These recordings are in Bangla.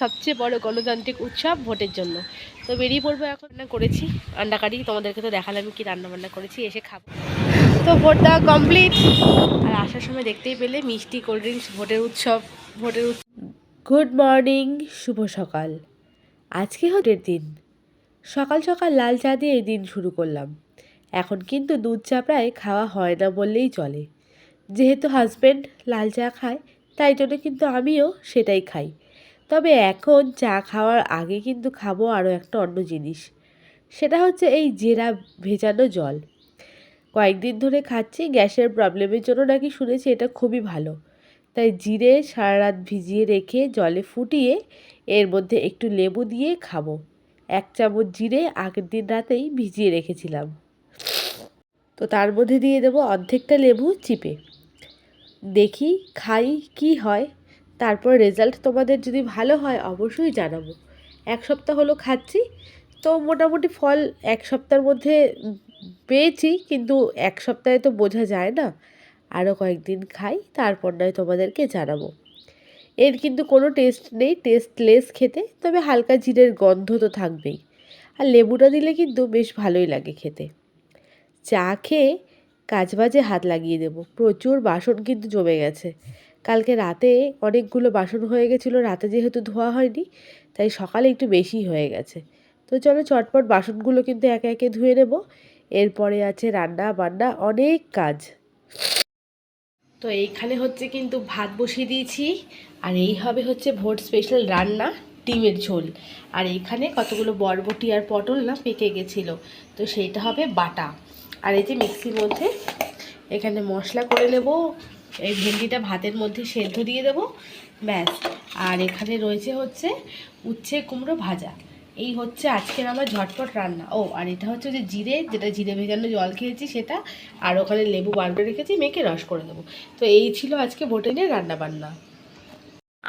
সবচেয়ে বড় গণতান্ত্রিক উৎসব ভোটের জন্য। তো বেরিয়ে পড়বো এখন। রান্না করেছি আন্ডা কারি, তোমাদেরকে তো দেখালাম কি রান্না বান্না করেছি, এসে খাবো। তো ভোট দেওয়া কমপ্লিট, আর আসার সময় দেখতেই পেলে মিষ্টি, কোল্ড ড্রিঙ্কস, ভোটের উৎসব। গুড মর্নিং, শুভ সকাল। আজকে ভোটের দিন। সকাল সকাল লাল চা দিয়ে দিন শুরু করলাম। এখন কিন্তু দুধ চা প্রায় খাওয়া হয় না বললেই চলে। যেহেতু হাজব্যান্ড লাল চা খায়, তাই জন্য কিন্তু আমিও সেটাই খাই। তবে এখন চা খাওয়ার আগে কিন্তু খাবো আরও একটা অন্য জিনিস। সেটা হচ্ছে এই জিরা ভেজানো জল। কয়েকদিন ধরে খাচ্ছি, গ্যাসের প্রবলেমের জন্য নাকি শুনেছি এটা খুবই ভালো। তাই জিরে সারা রাত ভিজিয়ে রেখে জলে ফুটিয়ে এর মধ্যে একটু লেবু দিয়ে খাবো। 1 চামচ জিরে আগের দিন রাতেই ভিজিয়ে রেখেছিলাম, তো তার মধ্যে দিয়ে দেবো অর্ধেকটা লেবু চিপে। দেখি খাই কি হয়, তারপর রেজাল্ট তোমাদের যদি ভালো হয় অবশ্যই জানাবো। 1 সপ্তাহ হলো খাচ্ছি, তো মোটামুটি ফল 1 সপ্তাহের মধ্যে পেয়েছি, কিন্তু 1 সপ্তাহে তো বোঝা যায় না। আরও কয়েকদিন খাই, তারপর নয় তোমাদেরকে জানাবো। এর কিন্তু কোনো টেস্ট নেই, টেস্টলেস খেতে, তবে হালকা জিরের গন্ধ তো থাকবেই। আর লেবুটা দিলে কিন্তু বেশ ভালোই লাগে খেতে। চা খেয়ে কাজবাজে হাত লাগিয়ে দেবো। প্রচুর বাসন কিন্তু জমে গেছে। কালকে রাতে অনেকগুলো বাসন হয়ে গেছিলো, রাতে যেহেতু ধোয়া হয়নি, তাই সকালে একটু বেশি হয়ে গেছে। তো চলো চটপট বাসনগুলো কিন্তু একে একে ধুয়ে নেব। এরপরে আছে রান্না বান্না অনেক কাজ। তো এইখানে হচ্ছে কিন্তু ভাত বসিয়ে দিয়েছি, আর এই হবে হচ্ছে ভোট স্পেশাল রান্না, ডিমের ঝোল। আর এইখানে কতগুলো বরবটি আর পটল না পেকে গেছিলো, তো সেইটা হবে বাটা। আর এই যে মিক্সির মধ্যে এখানে মশলা করে নেব। এই ভেন্ডিটা ভাতের মধ্যে সেদ্ধ দিয়ে দেবো, ব্যাস। আর এখানে রয়েছে হচ্ছে উচ্ছে কুমড়ো ভাজা। এই হচ্ছে আজকের আমার ঝটপট রান্না। ও আর এটা হচ্ছে যে জিরে, যেটা জিরে ভেজানো জল খেয়েছি সেটা, আর ওখানে লেবু বার করে রেখেছি, মেখে রস করে দেবো। তো এই ছিল আজকে ভোটের দিনের রান্না বান্না।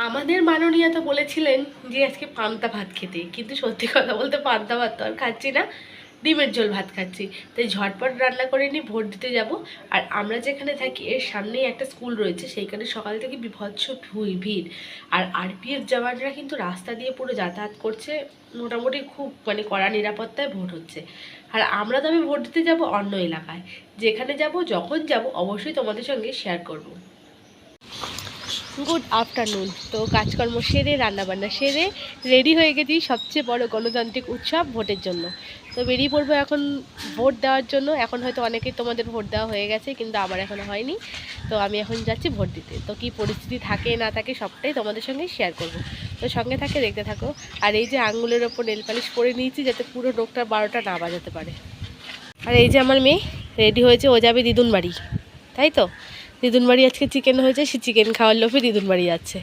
আমাদের মাননীয়া তো বলেছিলেন যে আজকে পান্তা ভাত খেতে, কিন্তু সত্যি কথা বলতে পান্তা ভাত তো আর খাচ্ছি না, ডিমের ঝোল ভাত খাচ্ছি। তাই ঝটপট রান্না করে নিয়ে ভোট দিতে যাব। আর আমরা যেখানে থাকি এর সামনেই একটা স্কুল রয়েছে, সেইখানে সকাল থেকে বিভৎস ভিড়। আর আরপিএফ জওয়ানরা কিন্তু রাস্তা দিয়ে পুরো যাতায়াত করছে, মোটামুটি খুব কড়া নিরাপত্তায় ভোট হচ্ছে। আর আমরা তো আমি ভোট দিতে যাব অন্য এলাকায়, যেখানে যাব যখন যাব অবশ্যই তোমাদের সঙ্গে শেয়ার করব। Good afternoon. তো কাজকর্ম সেরে রান্নাবান্না সেরে রেডি হয়ে গেছি সবচেয়ে বড় গণতান্ত্রিক উৎসব ভোটের জন্য। তো বেরিয়ে পড়বো এখন ভোট দেওয়ার জন্য। এখন হয়তো অনেকেই তোমাদের ভোট দেওয়া হয়ে গেছে, কিন্তু আমার এখনও হয়নি। তো আমি এখন যাচ্ছি ভোট দিতে। তো কী পরিস্থিতি থাকে না থাকে সবটাই তোমাদের সঙ্গে শেয়ার করব। তো সঙ্গে থাকে, দেখতে থাকো। আর এই যে আঙুলের ওপর নেল পালিশ পরে নিয়েছি, যাতে পুরো নোকটা 12টা না বাজাতে পারে। আর এই যে আমার মেয়ে রেডি হয়েছে, ও যাবে দিদুন বাড়ি, তাই তো। দিদুন বাড়ি আজকে চিকেন হয়েছে, সে চিকেন খাওয়ার লোভে দিদুন বাড়ি যাচ্ছে।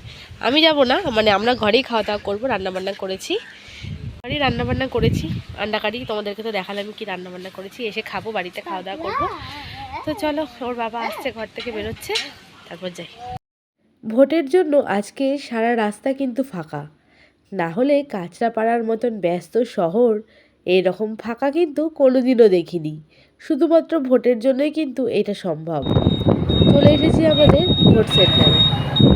আমি যাব না, মানে আমরা ঘরেই খাওয়া দাওয়া করবো। রান্নাবান্না করেছি, বাড়ি রান্নাবান্না করেছি আন্ডা কারি, তোমাদেরকে তো দেখালাম কি রান্নাবান্না করেছি, এসে খাবো, বাড়িতে খাওয়া দাওয়া করবো। তো চলো, ওর বাবা আসছে, ঘর থেকে বেরোচ্ছে, তারপর যাই। ভোটের জন্য আজকে সারা রাস্তা কিন্তু ফাঁকা। না হলে কাঁচরাপাড়ার মতন ব্যস্ত শহর এরকম ফাঁকা কিন্তু কোনোদিনও দেখিনি। শুধুমাত্র ভোটের জন্যই কিন্তু এটা সম্ভব। চলে এসেছি আমাদের ভোট সেন্টারে।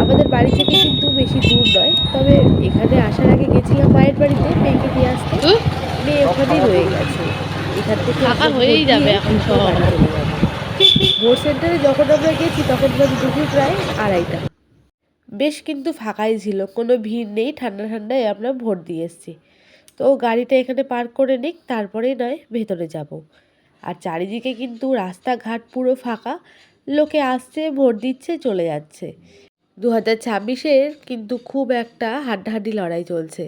আমাদের বাড়ি থেকে কিন্তু বেশি দূর নয়, তবে এখানে আসার আগে গেছিলাম মায়ের বাড়িতে মেয়েকে দিয়ে আসতে। মেয়ে ওখানেই রয়ে গেছে। এখান থেকে ফাঁকা হয়েই যাবে এখন সব। বাড়ি চলে যাবে। ভোট সেন্টারে যখন আমরা গেছি তখন দুপুর প্রায় 2:30। বেশ কিন্তু ফাঁকাই ছিল, কোনো ভিড় নেই, ঠান্ডা ঠান্ডায় আমরা ভোট দিয়ে এসেছি। তো গাড়িটা এখানে পার্ক করে নিক, তারপরেই নয় ভেতরে যাব। আর চারিদিকে কিন্তু রাস্তাঘাট পুরো ফাঁকা, লোকে আসছে, ভোট দিচ্ছে, চলে যাচ্ছে। 2026-এর কিন্তু খুব একটা হাড্ডাহাড্ডি লড়াই চলছে।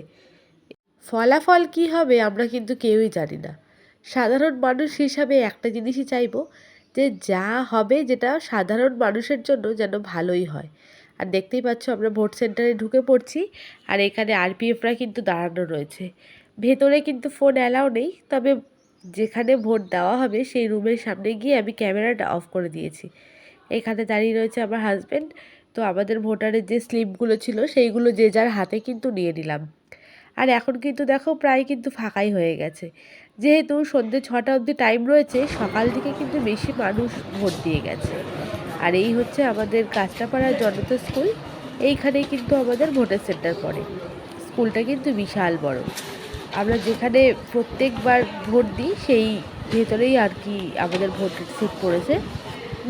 ফলাফল কি হবে আমরা কিন্তু কেউই জানি না। সাধারণ মানুষ হিসাবে একটা জিনিসই চাইবো, যে যা হবে যেটা সাধারণ মানুষের জন্য যেন ভালোই হয়। আর দেখতেই পাচ্ছ আমরা ভোট সেন্টারে ঢুকে পড়ছি, আর এখানে আরপিএফরা কিন্তু দাঁড়ানো রয়েছে। ভেতরে কিন্তু ফোন অ্যালাউ নেই, তবে যেখানে ভোট দেওয়া হবে সেই রুমের সামনে গিয়ে আমি ক্যামেরাটা অফ করে দিয়েছি। এখানে দাঁড়িয়ে রয়েছে আমার হাজব্যান্ড। তো আমাদের ভোটারের যে স্লিপগুলো ছিল সেইগুলো যে যার হাতে কিন্তু নিয়ে নিলাম। আর এখন কিন্তু দেখো প্রায় কিন্তু ফাঁকাই হয়ে গেছে। যেহেতু সন্ধ্যে 6টা অবধি টাইম রয়েছে, সকাল থেকে কিন্তু বেশি মানুষ ভোট দিয়ে গেছে। আর এই হচ্ছে আমাদের কাঁচরাপাড়ার জনতা স্কুল। এইখানেই কিন্তু আমাদের ভোটার সেন্টার পড়ে। স্কুলটা কিন্তু বিশাল বড়। আমরা যেখানে প্রত্যেকবার ভোট দিই সেই ভেতরেই আর কি আমাদের ভোটের সিট পড়েছে।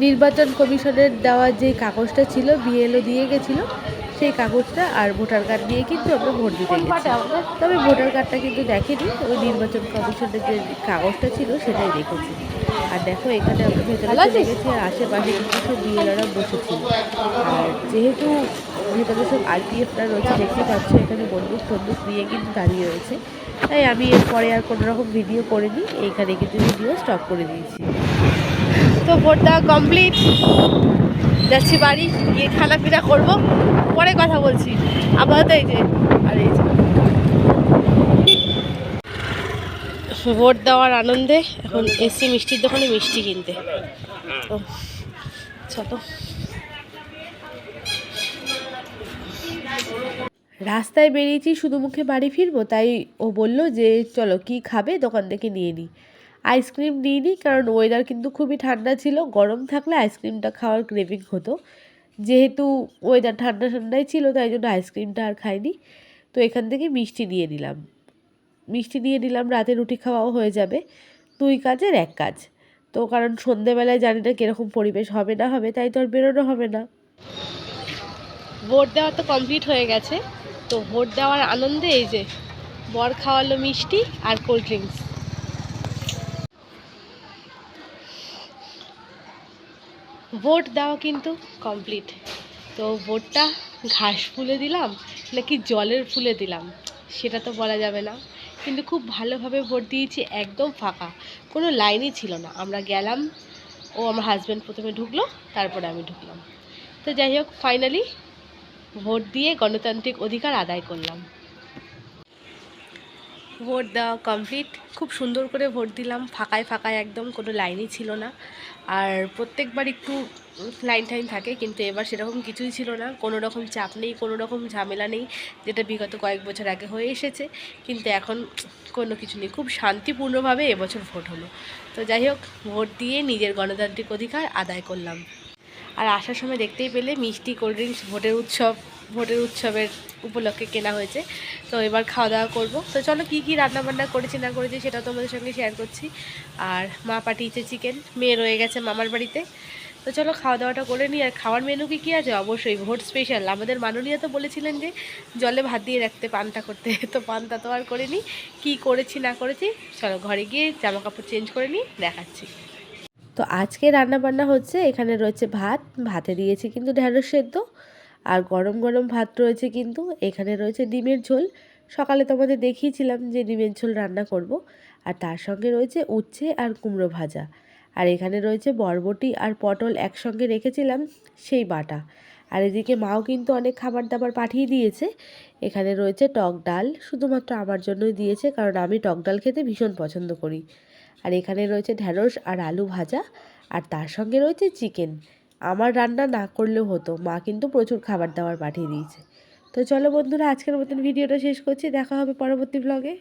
নির্বাচন কমিশনের দেওয়া যে কাগজটা ছিল, বিএলও দিয়ে গেছিলো, সেই কাগজটা আর ভোটার কার্ড নিয়ে কিন্তু আমরা ভোট দিতে গেছি। তবে ভোটার কার্ডটা কিন্তু দেখেনি, ওই নির্বাচন কমিশনের যে কাগজটা ছিল সেটাই দেখেছি। আর দেখো এখানে আমরা ভেতরে চলে গেছি, আর আশেপাশে কিন্তু সব বিএলওরা বসেছিল। আর যেহেতু ভেতরে সব আরপিএফরা রয়েছে, দেখতে পাচ্ছ এখানে বন্দুক টন্দুক নিয়ে কিন্তু দাঁড়িয়ে রয়েছে। তাই আমি এরপরে আর কোনো রকম ভিডিও করিনি, এইখানে কিন্তু ভিডিও স্টপ করে দিয়েছি। তো ভোট দেওয়া কমপ্লিট, যাচ্ছি বাড়ি, গিয়ে খানা পিনা করবো, পরে কথা বলছি। আপাতত এই যে আর এই যে ভোট দেওয়ার আনন্দে এখন এসছি মিষ্টির দোকানে মিষ্টি কিনতে। তো চলো, রাস্তায় বেরিয়েছি শুধু মুখে বাড়ি ফিরবো, তাই ও বলল যে চলো কি খাবে দোকান থেকে নিয়ে নিই। আইসক্রিম নিয়ে নিই, কারণ ওয়েদার কিন্তু খুবই ঠান্ডা ছিল, গরম থাকলে আইসক্রিমটা খাওয়ার ক্রেভিং হতো। যেহেতু ওয়েদার ঠান্ডা ঠান্ডাই ছিল তাই জন্য আইসক্রিমটা আর খাইনি। তো এখান থেকে মিষ্টি নিয়ে নিলাম, রাতে রুটি খাওয়াও হয়ে যাবে, 2 কাজের 1 কাজ। তো কারণ সন্ধেবেলায় জানি না কীরকম পরিবেশ হবে না হবে, তাই তো আর বেরোনো হবে না। ভোট দেওয়া তো কমপ্লিট হয়ে গেছে, তো ভোট দেওয়ার আনন্দে এই যে বর খাওয়ালো মিষ্টি আর কোল্ড ড্রিঙ্কস। ভোট দেওয়া কিন্তু কমপ্লিট। তো ভোটটা ঘাস ফুলে দিলাম নাকি জলের ফুলে দিলাম সেটা তো বলা যাবে না, কিন্তু খুব ভালোভাবে ভোট দিয়েছি, একদম ফাঁকা, কোনো লাইনই ছিল না। আমরা গেলাম, ও আমার হাজব্যান্ড প্রথমে ঢুকলো, তারপরে আমি ঢুকলাম। তো যাই হোক, ফাইনালি ভোট দিয়ে গণতান্ত্রিক অধিকার আদায় করলাম। ভোট দেওয়া কমপ্লিট, খুব সুন্দর করে ভোট দিলাম, ফাঁকায় ফাঁকায় একদম, কোনো লাইনই ছিল না। আর প্রত্যেকবার একটু লাইন টাইন থাকে, কিন্তু এবার সেরকম কিছুই ছিল না, কোনো রকম চাপ নেই, কোনো রকম ঝামেলা নেই, যেটা বিগত কয়েক বছর আগে হয়ে এসেছে। কিন্তু এখন কোনো কিছু নেই, খুব শান্তিপূর্ণভাবে এবছর ভোট হলো। তো যাই হোক, ভোট দিয়ে নিজের গণতান্ত্রিক অধিকার আদায় করলাম। আর আসার সময় দেখতেই পেলে মিষ্টি, কোল্ড ড্রিঙ্কস ভোটের উৎসবের উপলক্ষে কেনা হয়েছে। তো এবার খাওয়া দাওয়া করবো। তো চলো কী কী রান্নাবান্না করেছি না করেছি সেটা তোমাদের সঙ্গে শেয়ার করছি। আর মা পাঠিয়েছে চিকেন, মেয়ে রয়ে গেছে মামার বাড়িতে। তো চলো খাওয়া দাওয়াটা করে নিই। আর খাওয়ার মেনু কী আছে, অবশ্যই ভোট স্পেশাল। আমাদের মাননীয় তো বলেছিলেন যে জলে ভাত দিয়ে রাখতে, পান্তা করতে, তো পান্তা তো আর করিনি। কী করেছি না করেছি চলো ঘরে গিয়ে জামা কাপড় চেঞ্জ করে নিই, দেখাচ্ছি। তো আজকে রান্নাবান্না হচ্ছে, এখানে রয়েছে ভাত, ভাতে দিয়েছি কিন্তু ঢেঁড়স সেদ্ধ, আর গরম গরম ভাত রয়েছে, কিন্তু এখানে রয়েছে ডিমের ঝোল। সকালে তোমাদের দেখিয়েছিলাম যে ডিমের ঝোল রান্না করব। আর তার সঙ্গে রয়েছে উচ্ছে আর কুমড়ো ভাজা। আর এখানে রয়েছে বরবটি আর পটল একসঙ্গে রেখেছিলাম, সেই বাটা। আর এদিকে মাও কিন্তু অনেক খাবার দাবার পাঠিয়ে দিয়েছে। এখানে রয়েছে টক ডাল, শুধুমাত্র আমার জন্যই দিয়েছে, কারণ আমি টক ডাল খেতে ভীষণ পছন্দ করি। আর এখানে রয়েছে ঢ্যাঁড়স আর আলু ভাজা, আর তার সঙ্গে রয়েছে চিকেন। আমার রান্না না করলেও হতো, মা কিন্তু প্রচুর খাবার দাবার পাঠিয়ে দিয়েছে। তো চলো বন্ধুরা, আজকের মতন ভিডিওটা শেষ করছি, দেখা হবে পরবর্তী ব্লগে।